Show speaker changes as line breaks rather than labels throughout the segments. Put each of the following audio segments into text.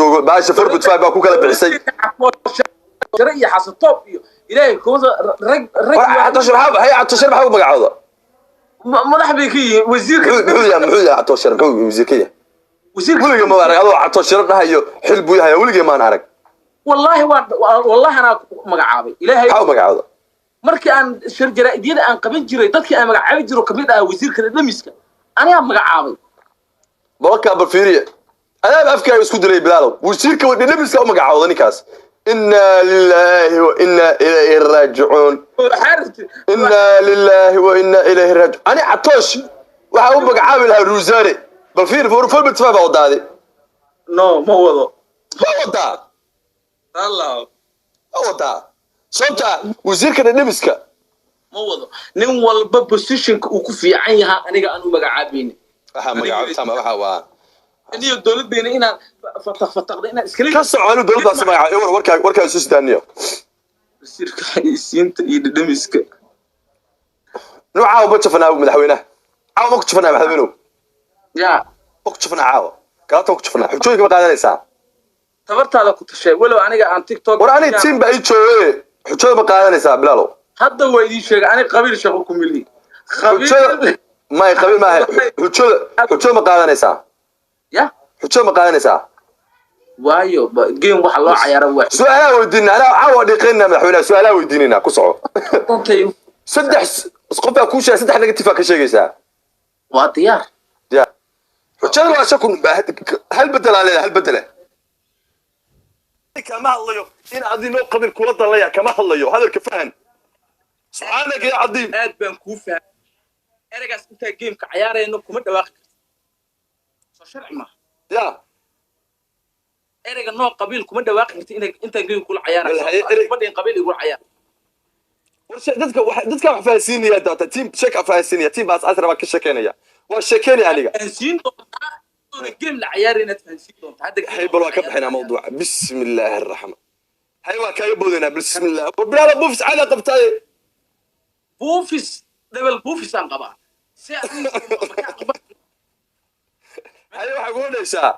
joogo baasha forbut five baa ku kala bixisay
شرعي حسن توب إلهي كوزا رج
عطوشر هاي عطوشر maxaa u magacooda
مدح بيكي وزير
muxuu yahay عطوشر muxuu wasiirkaya weliga ma arag adoo عطوشر dhahayo xil buu yahay weliga ma arag
والله أنا مقعابي إلهي
maxaa u magacooda
markii aan shir jaraa'idiyada aan qaban jiray dadkii aan magacaabi jiro kamid ah wasiirka dhamiska aniga magacaabay
balka barfiiriye anaab afkaaga isku dilay bilaalow wasiirka dhamiska u magacaawda ninkaas inna lillahi wa inna ilayhi raaji'un inna lillahi wa inna ilayhi raaji'un ani Catoosh waxa uu magacaabi lahaa Ruusaare barfiir forbut five baa wadaade
no ma wado
Allah wada sabta wasiirka dhamiska
ma wado nin walba positionka uu ku fiican yahay aniga aan u magacaabayni
waxa magacaabta waxa waa
aniga dawladdeena inaan fataqda inaan iskala
ka socono dawladdaas magaca warka isu sidaaniyo
wasiirka siinta iyo dhamiska
nooca uba jafnaa madaxweynaha caawa ku jafnaa madaxweynuhu
ya
ku jafnaa caawa galata ku jafnaa xujooyinka ma qaadanaysaa
tabartaada ku tashay walow aniga aan TikTok
war ani team ba ay joogay xujooyinka ma qaadanaysaa bilaalow
hadda way idin sheegay ani qabiil shaqo ku milay
qabiil ma qabiil ma xujooyinka ma qaadanaysaa
ya
xujooyinka ma qaadanaysaa
waayo game waxa loo ciyaaro wax
su'aalaha weydiinaa ana caawa dhiqeynaa madaxweynaha su'aalaha weydiinayna ku soco saddex qofka ku sheegay saddex negative ka sheegaysaa
waa diyaar
ya xujooyinka waa shakun hal bedel aan leeyahay hal bedel كما الله إن عظيم قبل كرة الله كما الله هذا الكفان سبحانك يا عظيم
aad baan ku fahmay eragaas inta game ka ciyaarayno kuma dhawaaqi soo sharci ma
ya
eraga noo qabiil kuma dhawaaqi inta game kula ciyaarayso ma dhin qabiil igu ciyaar
warsh dadka wax faahsiinaya data team check faahsiinaya team baas asra ba ka sheekeynaya waa sheekeynaya aniga
faahsiin doontaa game la ciyaarayna faahsiin doontaa hadda
hay bal waa ka baxayna mawduuca bismillaahir rahmaan hay waa ka boodina bismillaah bilaal buufis ala qabtay
buufis double buufis aan qabaa si
hay waxa ugu dhaysaa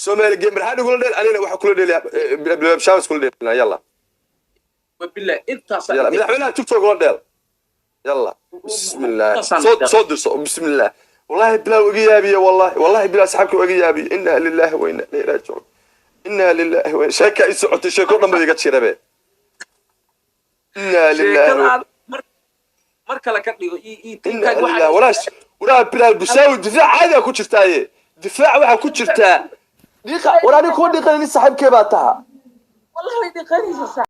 Soomaali game raad ugu dheel anina waxa kula dheelay shaams kula dheelay yalla
wabillaah inta
yalla madaxweynaha TikTok oo dheel yalla bismillaah soo bismillaah والله بلا وجيابي والله بلا صاحبك وجيابي إنا لله وإنا إليه راجعون إنا لله وإنا شاكا يسعد الشيكور لما يجت شربه إنا لله
مركلا كذي
إنا لله ولا بلا بساوي دفاع هذا كنت شفتاه دفاع واحد كنت شفتاه دقيقة وراني كون دقيقة صاحب كيف أتها
والله دقيقة